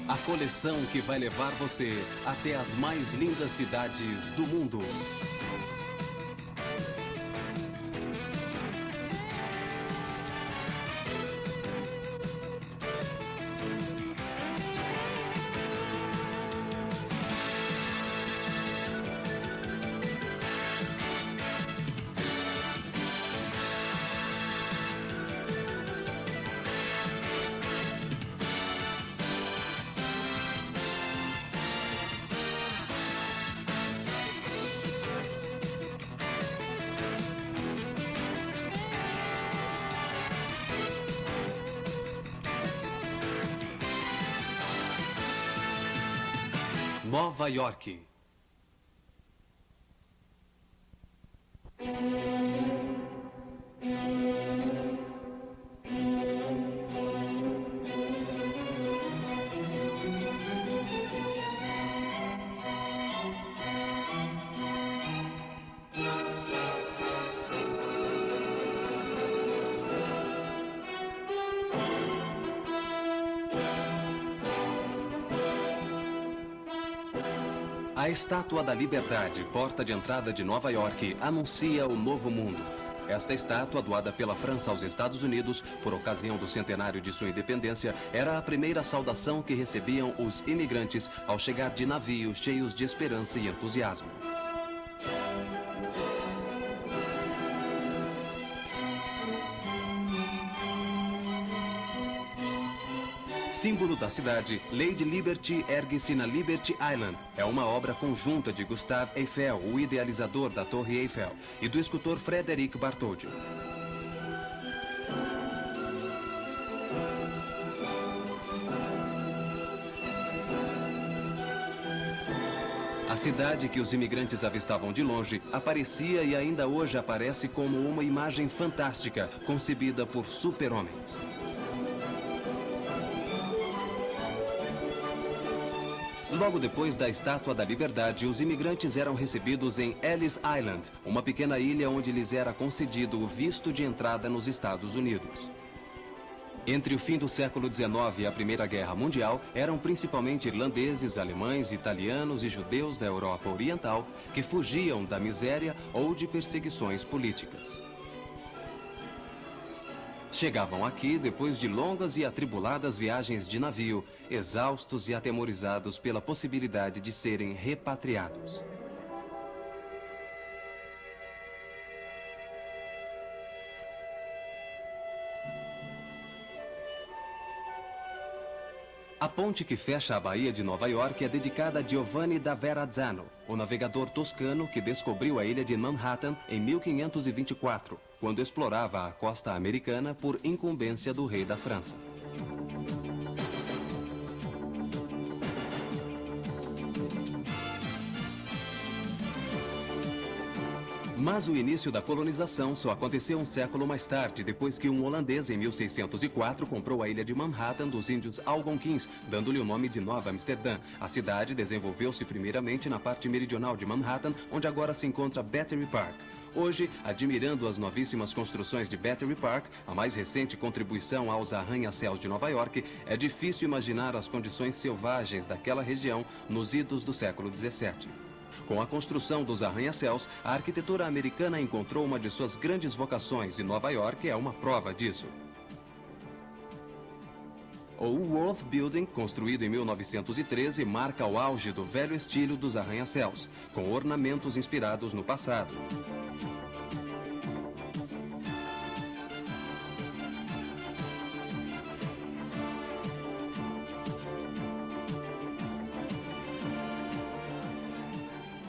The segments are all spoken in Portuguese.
A coleção que vai levar você até as mais lindas cidades do mundo. Nova York. A Estátua da Liberdade, porta de entrada de Nova York, anuncia o novo mundo. Esta estátua, doada pela França aos Estados Unidos, por ocasião do centenário de sua independência, era a primeira saudação que recebiam os imigrantes ao chegar de navios cheios de esperança e entusiasmo. Símbolo da cidade, Lady Liberty ergue-se na Liberty Island. É uma obra conjunta de Gustave Eiffel, o idealizador da Torre Eiffel, e do escultor Frédéric Bartholdi. A cidade que os imigrantes avistavam de longe aparecia e ainda hoje aparece como uma imagem fantástica, concebida por super-homens. Logo depois da Estátua da Liberdade, os imigrantes eram recebidos em Ellis Island, uma pequena ilha onde lhes era concedido o visto de entrada nos Estados Unidos. Entre o fim do século XIX e a Primeira Guerra Mundial, eram principalmente irlandeses, alemães, italianos e judeus da Europa Oriental que fugiam da miséria ou de perseguições políticas. Chegavam aqui depois de longas e atribuladas viagens de navio, exaustos e atemorizados pela possibilidade de serem repatriados. A ponte que fecha a Baía de Nova York é dedicada a Giovanni da Verrazzano, o navegador toscano que descobriu a ilha de Manhattan em 1524, quando explorava a costa americana por incumbência do rei da França. Mas o início da colonização só aconteceu um século mais tarde, depois que um holandês, em 1604, comprou a ilha de Manhattan dos índios Algonquins, dando-lhe o nome de Nova Amsterdã. A cidade desenvolveu-se primeiramente na parte meridional de Manhattan, onde agora se encontra Battery Park. Hoje, admirando as novíssimas construções de Battery Park, a mais recente contribuição aos arranha-céus de Nova York, é difícil imaginar as condições selvagens daquela região nos idos do século XVII. Com a construção dos arranha-céus, a arquitetura americana encontrou uma de suas grandes vocações e Nova York é uma prova disso. O World Building, construído em 1913, marca o auge do velho estilo dos arranha-céus, com ornamentos inspirados no passado.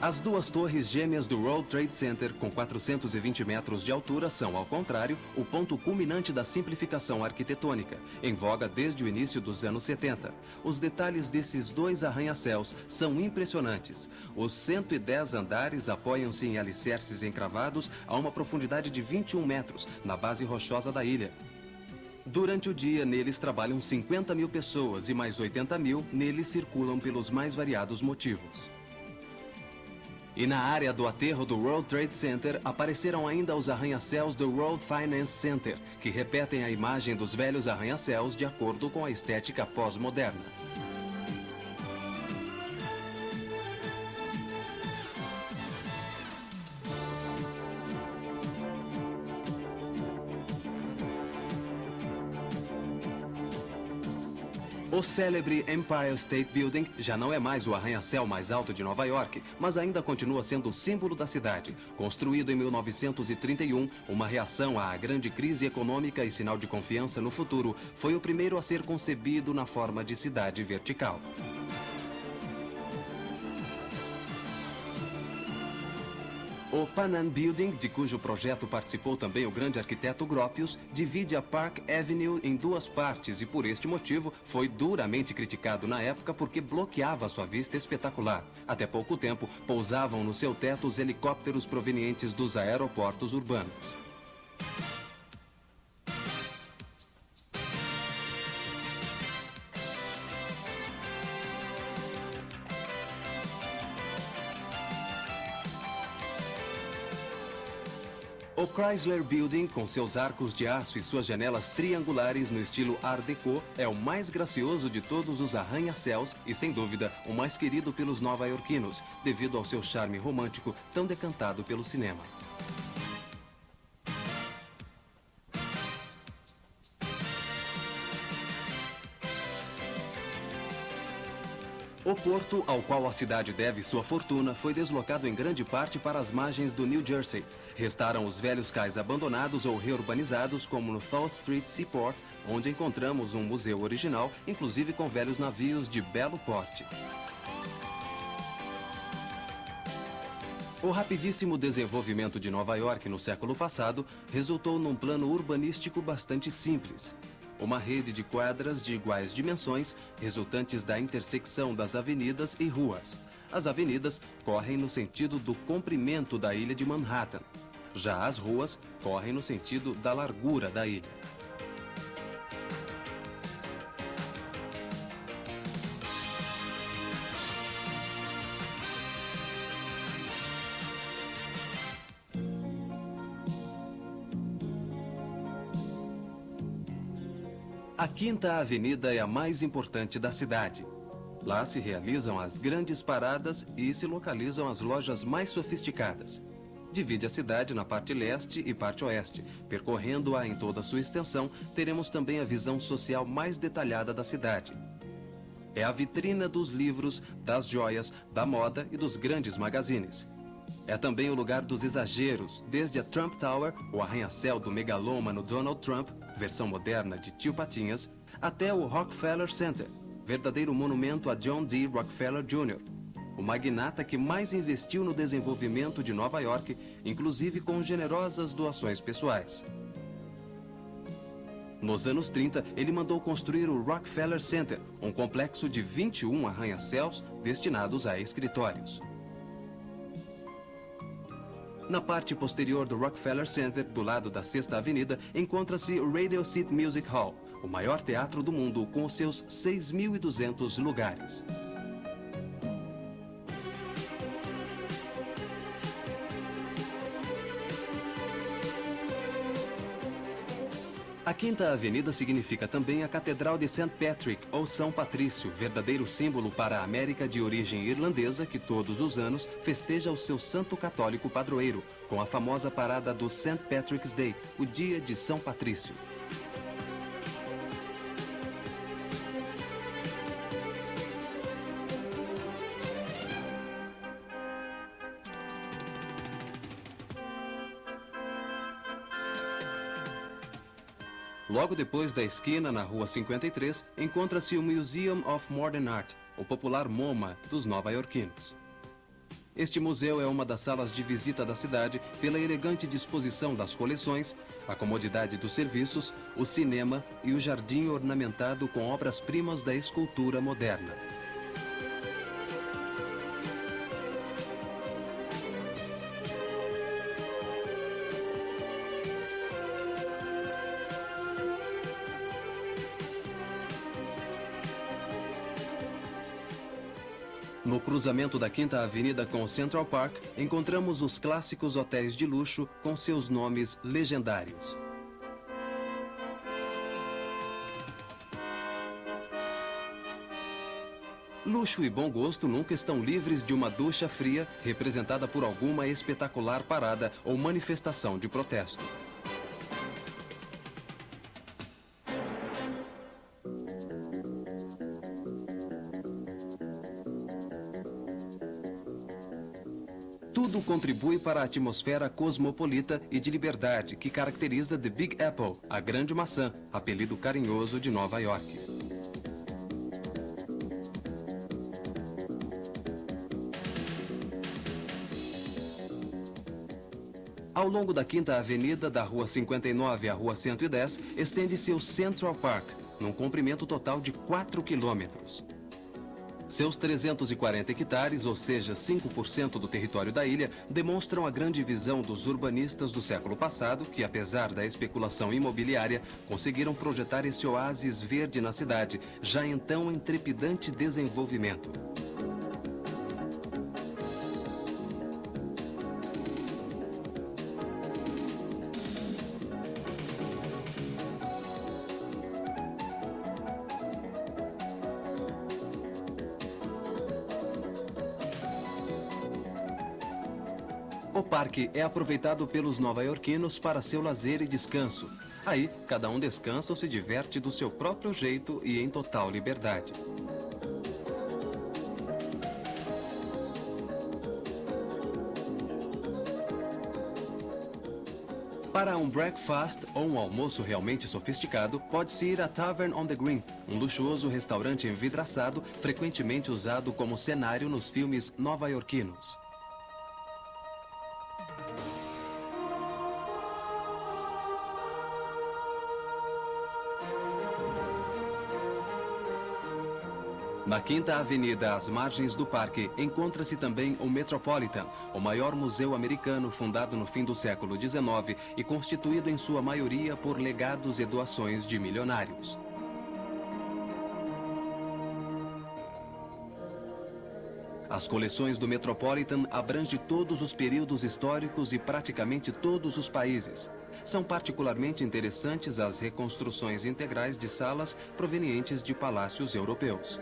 As duas torres gêmeas do World Trade Center, com 420 metros de altura, são, ao contrário, o ponto culminante da simplificação arquitetônica, em voga desde o início dos anos 70. Os detalhes desses dois arranha-céus são impressionantes. Os 110 andares apoiam-se em alicerces encravados a uma profundidade de 21 metros, na base rochosa da ilha. Durante o dia, neles trabalham 50 mil pessoas e mais 80 mil neles circulam pelos mais variados motivos. E na área do aterro do World Trade Center apareceram ainda os arranha-céus do World Finance Center, que repetem a imagem dos velhos arranha-céus de acordo com a estética pós-moderna. O célebre Empire State Building já não é mais o arranha-céu mais alto de Nova York, mas ainda continua sendo o símbolo da cidade. Construído em 1931, uma reação à grande crise econômica e sinal de confiança no futuro, foi o primeiro a ser concebido na forma de cidade vertical. O Pan Am Building, de cujo projeto participou também o grande arquiteto Gropius, divide a Park Avenue em duas partes e, por este motivo, foi duramente criticado na época porque bloqueava sua vista espetacular. Até pouco tempo, pousavam no seu teto os helicópteros provenientes dos aeroportos urbanos. O Chrysler Building, com seus arcos de aço e suas janelas triangulares no estilo Art Deco, é o mais gracioso de todos os arranha-céus e, sem dúvida, o mais querido pelos nova-iorquinos, devido ao seu charme romântico tão decantado pelo cinema. O porto, ao qual a cidade deve sua fortuna, foi deslocado em grande parte para as margens do New Jersey. Restaram os velhos cais abandonados ou reurbanizados, como no South Street Seaport, onde encontramos um museu original, inclusive com velhos navios de belo porte. O rapidíssimo desenvolvimento de Nova York no século passado resultou num plano urbanístico bastante simples. Uma rede de quadras de iguais dimensões, resultantes da intersecção das avenidas e ruas. As avenidas correm no sentido do comprimento da ilha de Manhattan. Já as ruas correm no sentido da largura da ilha. A Quinta Avenida é a mais importante da cidade. Lá se realizam as grandes paradas e se localizam as lojas mais sofisticadas. Divide a cidade na parte leste e parte oeste. Percorrendo-a em toda a sua extensão, teremos também a visão social mais detalhada da cidade. É a vitrina dos livros, das joias, da moda e dos grandes magazines. É também o lugar dos exageros, desde a Trump Tower, o arranha-céu do megalômano Donald Trump, versão moderna de Tio Patinhas, até o Rockefeller Center, verdadeiro monumento a John D. Rockefeller Jr., o magnata que mais investiu no desenvolvimento de Nova York, inclusive com generosas doações pessoais. Nos anos 30, ele mandou construir o Rockefeller Center, um complexo de 21 arranha-céus destinados a escritórios. Na parte posterior do Rockefeller Center, do lado da Sexta Avenida, encontra-se o Radio City Music Hall, o maior teatro do mundo com os seus 6.200 lugares. A Quinta Avenida significa também a Catedral de St. Patrick, ou São Patrício, verdadeiro símbolo para a América de origem irlandesa que todos os anos festeja o seu santo católico padroeiro, com a famosa parada do St. Patrick's Day, o dia de São Patrício. Logo depois da esquina, na Rua 53, encontra-se o Museum of Modern Art, o popular MoMA dos nova-iorquinos. Este museu é uma das salas de visita da cidade pela elegante disposição das coleções, a comodidade dos serviços, o cinema e o jardim ornamentado com obras-primas da escultura moderna. No cruzamento da Quinta Avenida com o Central Park, encontramos os clássicos hotéis de luxo com seus nomes legendários. Luxo e bom gosto nunca estão livres de uma ducha fria, representada por alguma espetacular parada ou manifestação de protesto. tudo contribui para a atmosfera cosmopolita e de liberdade que caracteriza The Big Apple, a Grande Maçã, apelido carinhoso de Nova York. Ao longo da 5ª Avenida, da Rua 59 à Rua 110, estende-se o Central Park, num comprimento total de 4 quilômetros. Seus 340 hectares, ou seja, 5% do território da ilha, demonstram a grande visão dos urbanistas do século passado que, apesar da especulação imobiliária, conseguiram projetar esse oásis verde na cidade, já então em trepidante desenvolvimento. O parque é aproveitado pelos nova-iorquinos para seu lazer e descanso. Aí, cada um descansa ou se diverte do seu próprio jeito e em total liberdade. Para um breakfast ou um almoço realmente sofisticado, pode-se ir à Tavern on the Green, um luxuoso restaurante envidraçado, frequentemente usado como cenário nos filmes nova-iorquinos. Na 5ª Avenida, às margens do parque, encontra-se também o Metropolitan, o maior museu americano fundado no fim do século XIX e constituído em sua maioria por legados e doações de milionários. As coleções do Metropolitan abrangem todos os períodos históricos e praticamente todos os países. São particularmente interessantes as reconstruções integrais de salas provenientes de palácios europeus.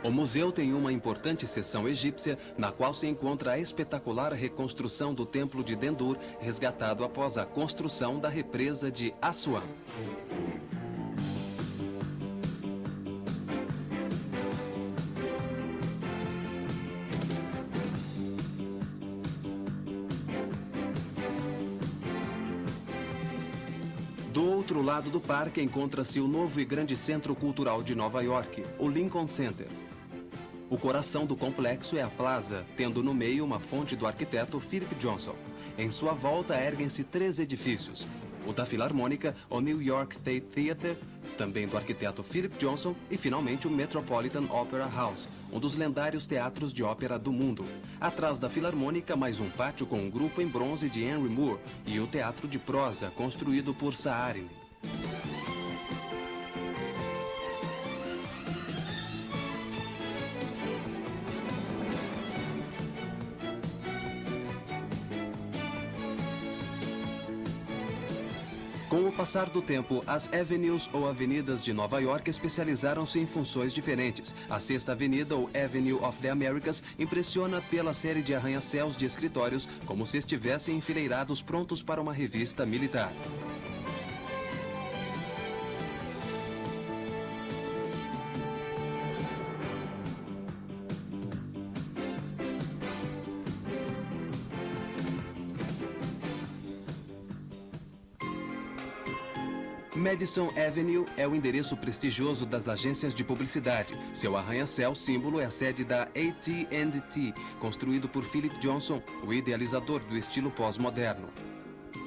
O museu tem uma importante seção egípcia, na qual se encontra a espetacular reconstrução do Templo de Dendur, resgatado após a construção da represa de Assuan. Do outro lado do parque encontra-se o novo e grande centro cultural de Nova York, o Lincoln Center. O coração do complexo é a plaza, tendo no meio uma fonte do arquiteto Philip Johnson. Em sua volta erguem-se 3 edifícios: o da Filarmônica, o New York State Theatre, também do arquiteto Philip Johnson, e finalmente o Metropolitan Opera House, um dos lendários teatros de ópera do mundo. Atrás da Filarmônica, mais um pátio com um grupo em bronze de Henry Moore e o Teatro de Prosa, construído por Saarinen. Com o passar do tempo, as avenues ou avenidas de Nova York especializaram-se em funções diferentes. A 6ª Avenida, ou Avenue of the Americas, impressiona pela série de arranha-céus de escritórios, como se estivessem enfileirados prontos para uma revista militar. Madison Avenue é o endereço prestigioso das agências de publicidade. Seu arranha-céu símbolo é a sede da AT&T, construído por Philip Johnson, o idealizador do estilo pós-moderno.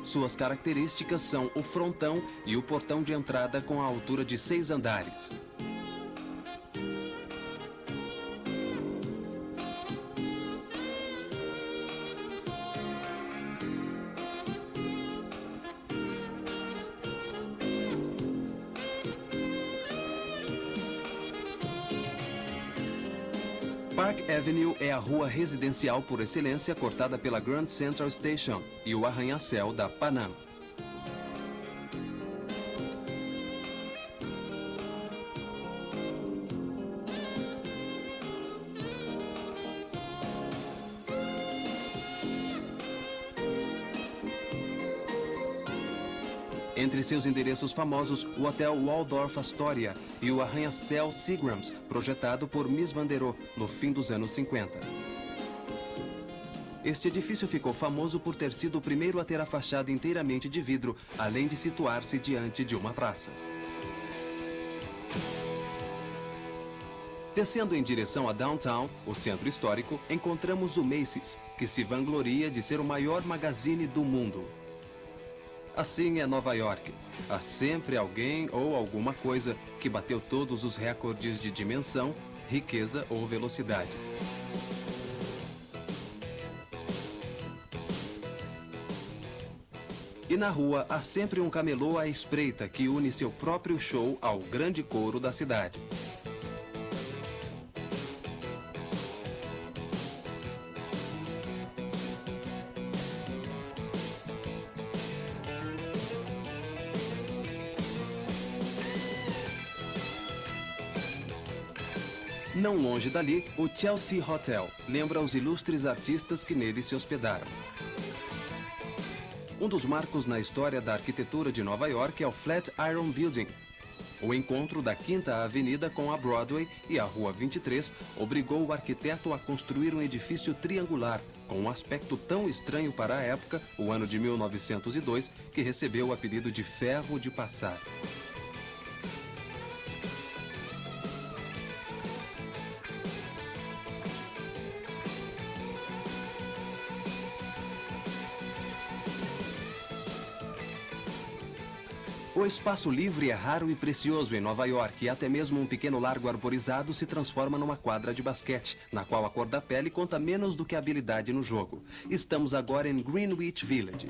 Suas características são o frontão e o portão de entrada com a altura de 6 andares. Park Avenue é a rua residencial por excelência cortada pela Grand Central Station e o arranha-céu da Panam. Entre seus endereços famosos, o Hotel Waldorf Astoria e o arranha-céu Seagrams, projetado por Mies van der Rohe no fim dos anos 50. Este edifício ficou famoso por ter sido o primeiro a ter a fachada inteiramente de vidro, além de situar-se diante de uma praça. Descendo em direção a Downtown, o centro histórico, encontramos o Macy's, que se vangloria de ser o maior magazine do mundo. Assim é Nova York. Há sempre alguém ou alguma coisa que bateu todos os recordes de dimensão, riqueza ou velocidade. E na rua há sempre um camelô à espreita que une seu próprio show ao grande coro da cidade. Não longe dali, o Chelsea Hotel lembra os ilustres artistas que nele se hospedaram. Um dos marcos na história da arquitetura de Nova York é o Flatiron Building. O encontro da Quinta Avenida com a Broadway e a Rua 23 obrigou o arquiteto a construir um edifício triangular, com um aspecto tão estranho para a época, o ano de 1902, que recebeu o apelido de Ferro de Passar. O espaço livre é raro e precioso em Nova York e até mesmo um pequeno largo arborizado se transforma numa quadra de basquete, na qual a cor da pele conta menos do que a habilidade no jogo. Estamos agora em Greenwich Village.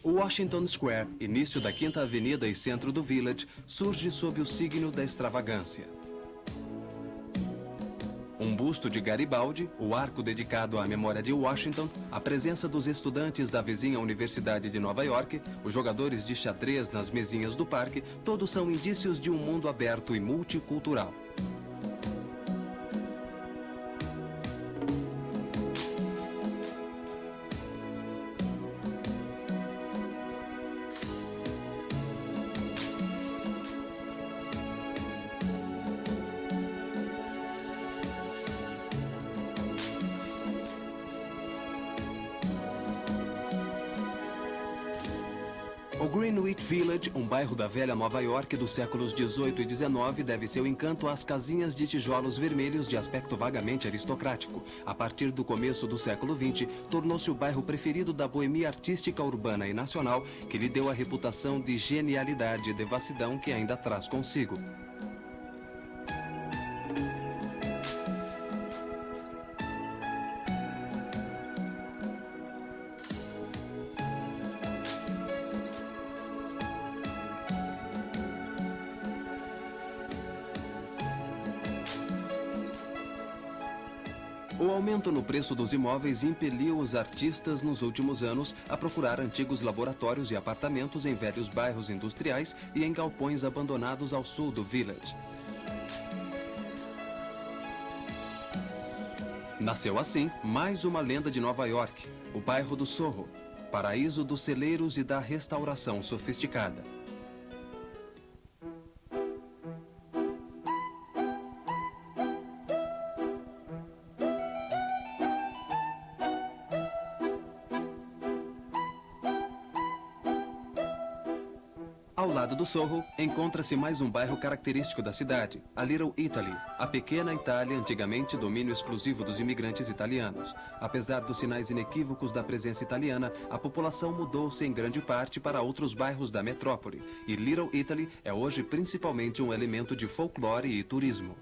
O Washington Square, início da Quinta Avenida e centro do Village, surge sob o signo da extravagância. Um busto de Garibaldi, o arco dedicado à memória de Washington, a presença dos estudantes da vizinha Universidade de Nova York, os jogadores de xadrez nas mesinhas do parque, todos são indícios de um mundo aberto e multicultural. O Greenwich Village, um bairro da velha Nova York dos séculos 18 e 19, deve seu encanto às casinhas de tijolos vermelhos de aspecto vagamente aristocrático. A partir do começo do século 20, tornou-se o bairro preferido da boemia artística urbana e nacional, que lhe deu a reputação de genialidade e devassidão que ainda traz consigo. O aumento no preço dos imóveis impeliu os artistas nos últimos anos a procurar antigos laboratórios e apartamentos em velhos bairros industriais e em galpões abandonados ao sul do Village. Nasceu assim mais uma lenda de Nova York, o bairro do Soho, paraíso dos celeiros e da restauração sofisticada. Ao lado do Soho, encontra-se mais um bairro característico da cidade, a Little Italy, a pequena Itália, antigamente domínio exclusivo dos imigrantes italianos. Apesar dos sinais inequívocos da presença italiana, a população mudou-se em grande parte para outros bairros da metrópole, e Little Italy é hoje principalmente um elemento de folclore e turismo.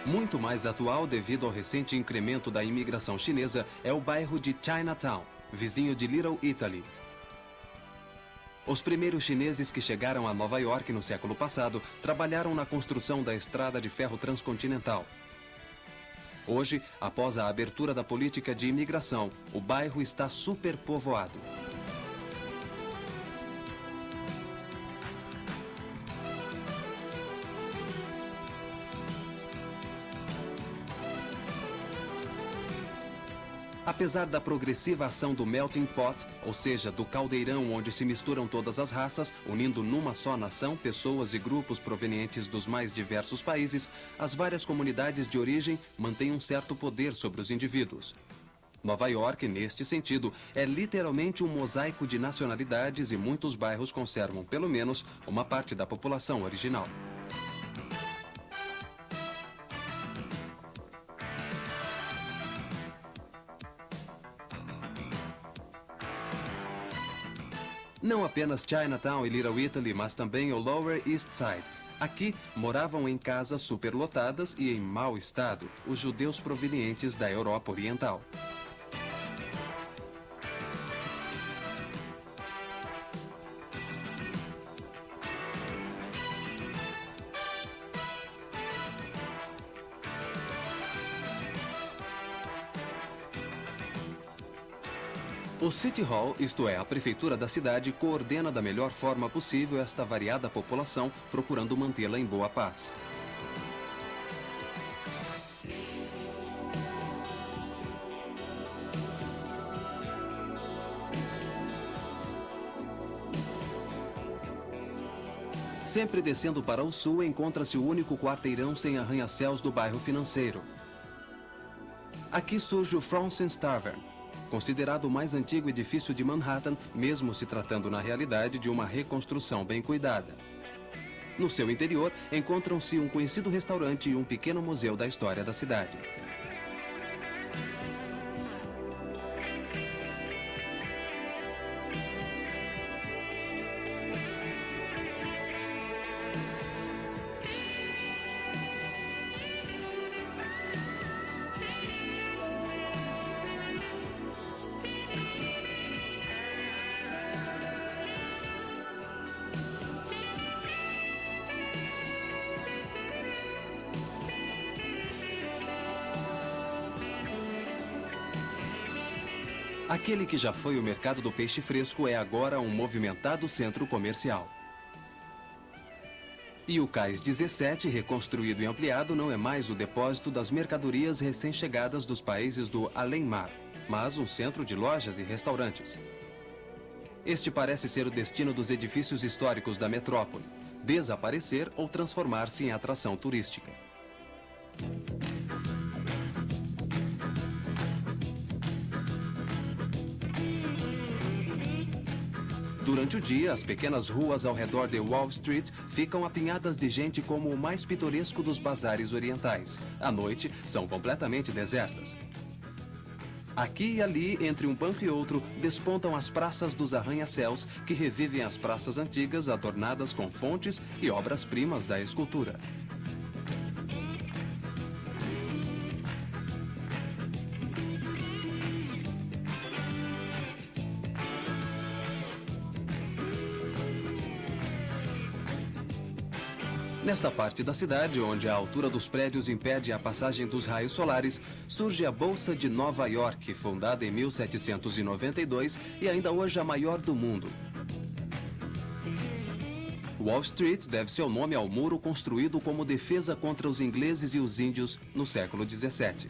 Muito mais atual devido ao recente incremento da imigração chinesa é o bairro de Chinatown, vizinho de Little Italy. Os primeiros chineses que chegaram a Nova York no século passado trabalharam na construção da estrada de ferro transcontinental. Hoje, após a abertura da política de imigração, o bairro está superpovoado. Apesar da progressiva ação do melting pot, ou seja, do caldeirão onde se misturam todas as raças, unindo numa só nação pessoas e grupos provenientes dos mais diversos países, as várias comunidades de origem mantêm um certo poder sobre os indivíduos. Nova York, neste sentido, é literalmente um mosaico de nacionalidades e muitos bairros conservam, pelo menos, uma parte da população original. Não apenas Chinatown e Little Italy, mas também o Lower East Side. Aqui moravam em casas superlotadas e em mau estado os judeus provenientes da Europa Oriental. O City Hall, isto é, a prefeitura da cidade, coordena da melhor forma possível esta variada população, procurando mantê-la em boa paz. Sempre descendo para o sul, encontra-se o único quarteirão sem arranha-céus do bairro financeiro. Aqui surge o Fronson's Tavern, considerado o mais antigo edifício de Manhattan, mesmo se tratando na realidade de uma reconstrução bem cuidada. No seu interior, encontram-se um conhecido restaurante e um pequeno museu da história da cidade. Aquele que já foi o mercado do peixe fresco é agora um movimentado centro comercial. E o Cais 17, reconstruído e ampliado, não é mais o depósito das mercadorias recém-chegadas dos países do além-mar, mas um centro de lojas e restaurantes. Este parece ser o destino dos edifícios históricos da metrópole: desaparecer ou transformar-se em atração turística. Durante o dia, as pequenas ruas ao redor de Wall Street ficam apinhadas de gente como o mais pitoresco dos bazares orientais. À noite, são completamente desertas. Aqui e ali, entre um banco e outro, despontam as praças dos arranha-céus, que revivem as praças antigas adornadas com fontes e obras-primas da escultura. Nesta parte da cidade, onde a altura dos prédios impede a passagem dos raios solares, surge a Bolsa de Nova York, fundada em 1792 e ainda hoje a maior do mundo. Wall Street deve seu nome ao muro construído como defesa contra os ingleses e os índios no século XVII.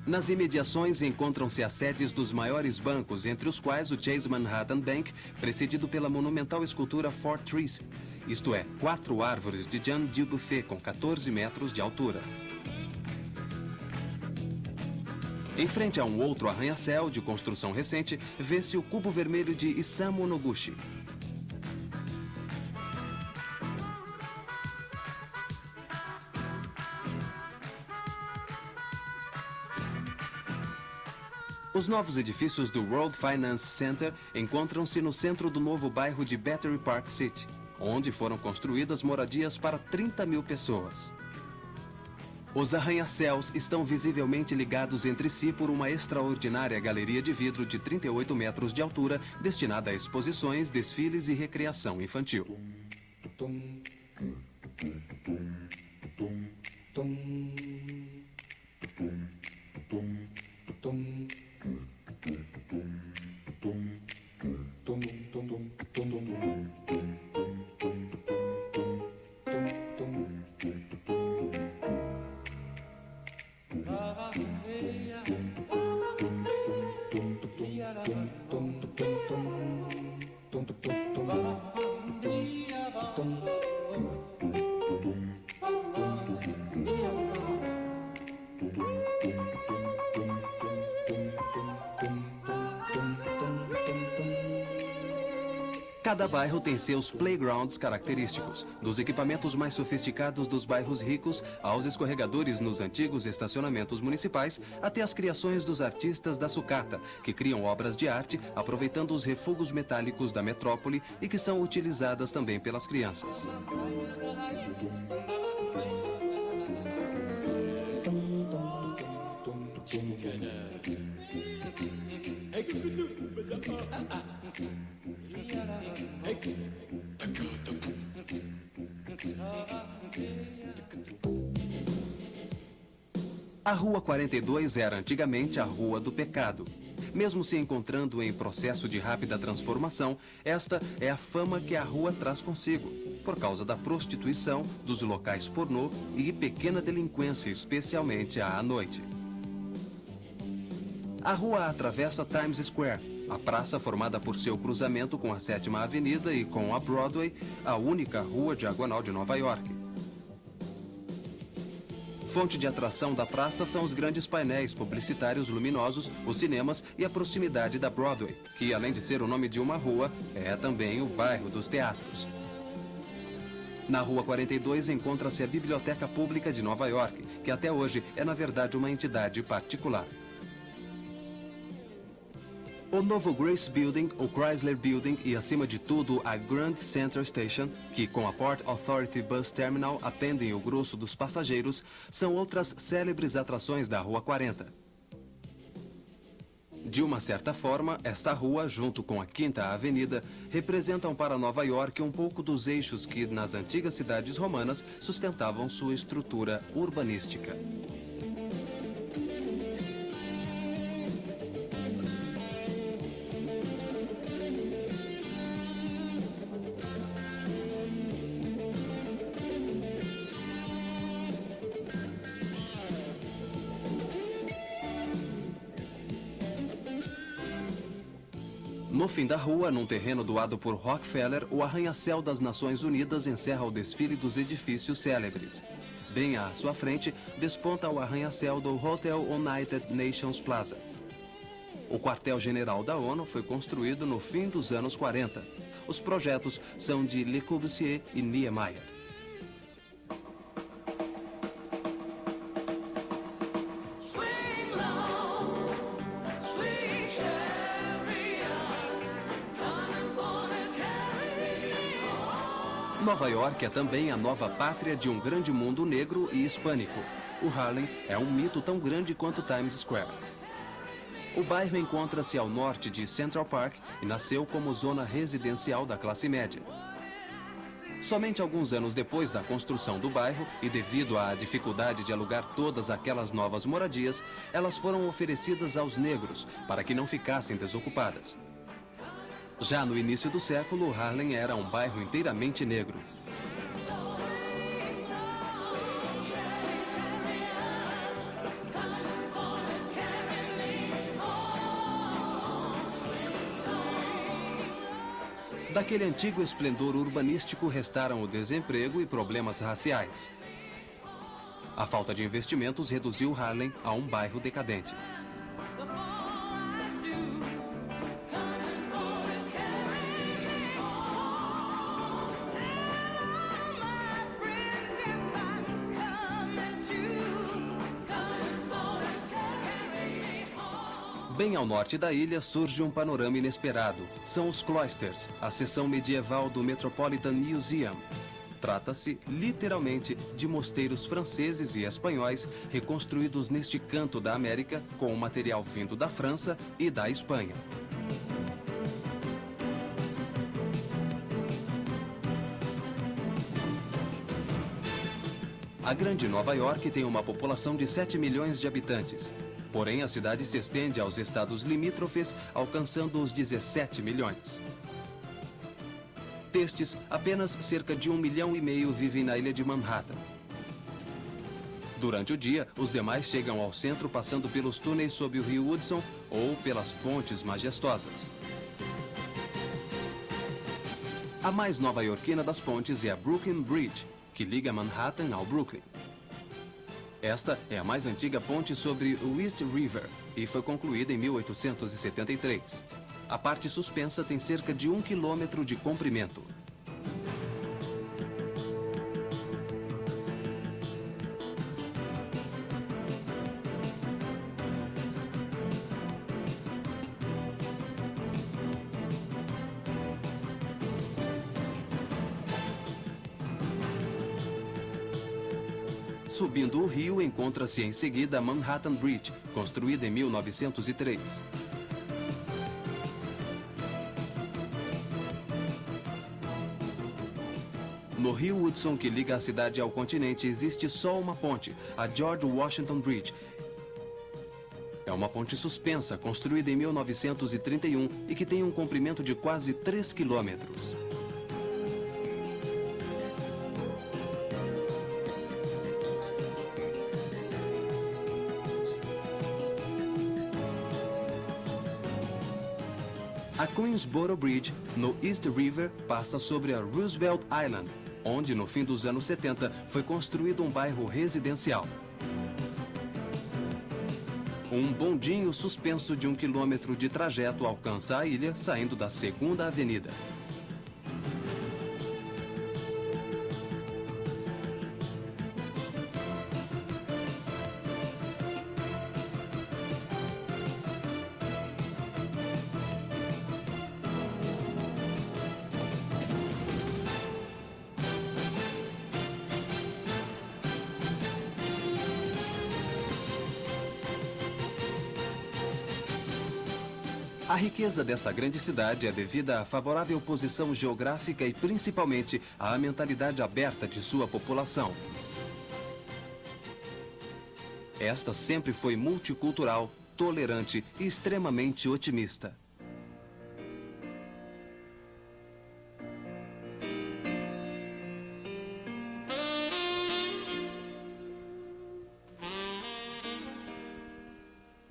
Nas imediações encontram-se as sedes dos maiores bancos, entre os quais o Chase Manhattan Bank, precedido pela monumental escultura Four Trees, isto é, 4 árvores de Jean Dubuffet com 14 metros de altura. Em frente a um outro arranha-céu de construção recente, vê-se o cubo vermelho de Isamu Noguchi. Os novos edifícios do World Finance Center encontram-se no centro do novo bairro de Battery Park City, onde foram construídas moradias para 30 mil pessoas. Os arranha-céus estão visivelmente ligados entre si por uma extraordinária galeria de vidro de 38 metros de altura, destinada a exposições, desfiles e recreação infantil. Cada bairro tem seus playgrounds característicos, dos equipamentos mais sofisticados dos bairros ricos aos escorregadores nos antigos estacionamentos municipais, até as criações dos artistas da sucata, que criam obras de arte aproveitando os refugos metálicos da metrópole e que são utilizadas também pelas crianças. A Rua 42 era antigamente a Rua do Pecado. Mesmo se encontrando em processo de rápida transformação, esta é a fama que a rua traz consigo, por causa da prostituição, dos locais pornô e pequena delinquência, especialmente à noite. A rua atravessa Times Square, a praça formada por seu cruzamento com a 7ª Avenida e com a Broadway, a única rua diagonal de Nova York. Fonte de atração da praça são os grandes painéis publicitários luminosos, os cinemas e a proximidade da Broadway, que além de ser o nome de uma rua, é também o bairro dos teatros. Na Rua 42 encontra-se a Biblioteca Pública de Nova York, que até hoje é na verdade uma entidade particular. O novo Grace Building, o Chrysler Building e, acima de tudo, a Grand Central Station, que com a Port Authority Bus Terminal atendem o grosso dos passageiros, são outras célebres atrações da Rua 40. De uma certa forma, esta rua, junto com a 5ª Avenida, representam para Nova York um pouco dos eixos que, nas antigas cidades romanas, sustentavam sua estrutura urbanística. No fim da rua, num terreno doado por Rockefeller, o arranha-céu das Nações Unidas encerra o desfile dos edifícios célebres. Bem à sua frente, desponta o arranha-céu do Hotel United Nations Plaza. O quartel-general da ONU foi construído no fim dos anos 40. Os projetos são de Le Corbusier e Niemeyer. Nova York é também a nova pátria de um grande mundo negro e hispânico. O Harlem é um mito tão grande quanto Times Square. O bairro encontra-se ao norte de Central Park e nasceu como zona residencial da classe média. Somente alguns anos depois da construção do bairro e devido à dificuldade de alugar todas aquelas novas moradias, elas foram oferecidas aos negros para que não ficassem desocupadas. Já no início do século, Harlem era um bairro inteiramente negro. Daquele antigo esplendor urbanístico restaram o desemprego e problemas raciais. A falta de investimentos reduziu Harlem a um bairro decadente. Bem ao norte da ilha surge um panorama inesperado. São os Cloisters, a seção medieval do Metropolitan Museum. Trata-se, literalmente, de mosteiros franceses e espanhóis reconstruídos neste canto da América com material vindo da França e da Espanha. A Grande Nova York tem uma população de 7 milhões de habitantes. Porém, a cidade se estende aos estados limítrofes, alcançando os 17 milhões. Destes, apenas cerca de 1,5 milhão vivem na ilha de Manhattan. Durante o dia, os demais chegam ao centro passando pelos túneis sob o rio Hudson ou pelas pontes majestosas. A mais nova-iorquina das pontes é a Brooklyn Bridge, que liga Manhattan ao Brooklyn. Esta é a mais antiga ponte sobre o East River e foi concluída em 1873. A parte suspensa tem cerca de 1 quilômetro de comprimento. Subindo o rio, encontra-se em seguida a Manhattan Bridge, construída em 1903. No rio Hudson, que liga a cidade ao continente, existe só uma ponte, a George Washington Bridge. É uma ponte suspensa, construída em 1931 e que tem um comprimento de quase 3 quilômetros. A Queensboro Bridge, no East River, passa sobre a Roosevelt Island, onde, no fim dos anos 70, foi construído um bairro residencial. Um bondinho suspenso de 1 quilômetro de trajeto alcança a ilha, saindo da 2ª Avenida. A riqueza desta grande cidade é devida à favorável posição geográfica e principalmente à mentalidade aberta de sua população. Esta sempre foi multicultural, tolerante e extremamente otimista.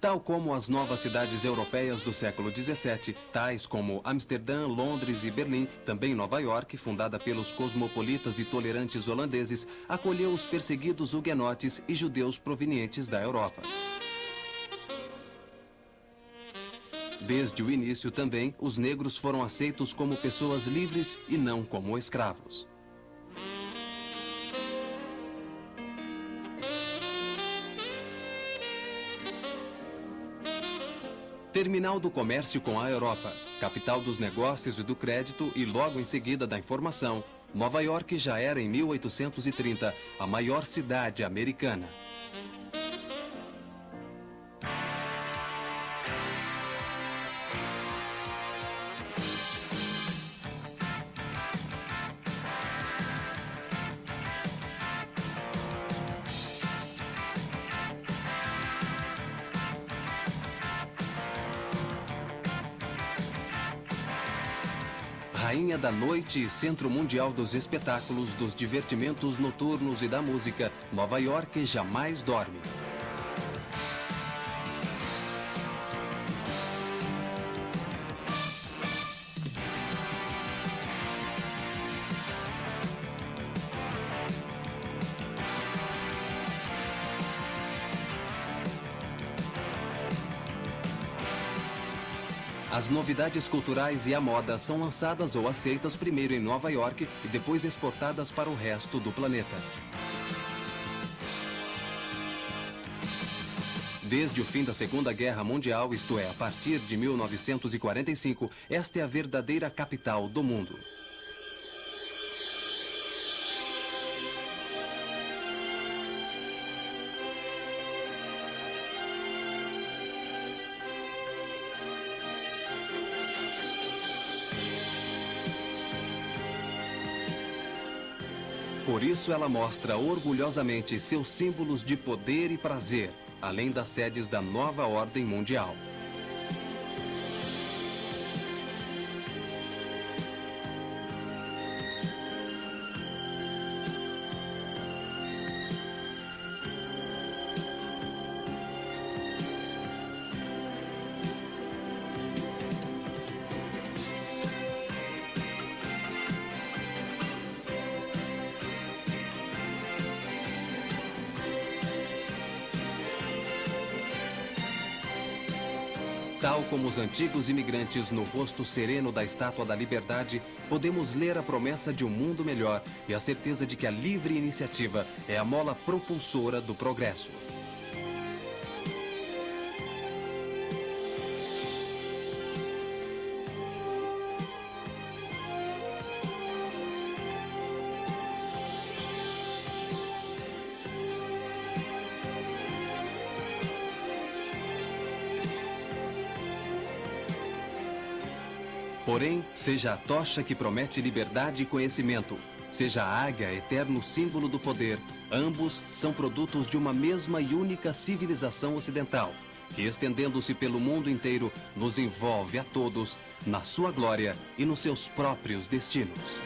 Tal como as novas cidades europeias do século XVII, tais como Amsterdã, Londres e Berlim, também Nova York, fundada pelos cosmopolitas e tolerantes holandeses, acolheu os perseguidos huguenotes e judeus provenientes da Europa. Desde o início também, os negros foram aceitos como pessoas livres e não como escravos. Terminal do comércio com a Europa, capital dos negócios e do crédito e logo em seguida da informação, Nova York já era em 1830 a maior cidade americana. Rainha da noite e centro mundial dos espetáculos, dos divertimentos noturnos e da música, Nova York jamais dorme. As novidades culturais e a moda são lançadas ou aceitas primeiro em Nova York e depois exportadas para o resto do planeta. Desde o fim da Segunda Guerra Mundial, isto é, a partir de 1945, esta é a verdadeira capital do mundo. Por isso ela mostra orgulhosamente seus símbolos de poder e prazer, além das sedes da nova ordem mundial. Tal como os antigos imigrantes no rosto sereno da Estátua da Liberdade, podemos ler a promessa de um mundo melhor e a certeza de que a livre iniciativa é a mola propulsora do progresso. Porém, seja a tocha que promete liberdade e conhecimento, seja a águia, eterno símbolo do poder, ambos são produtos de uma mesma e única civilização ocidental, que, estendendo-se pelo mundo inteiro, nos envolve a todos na sua glória e nos seus próprios destinos.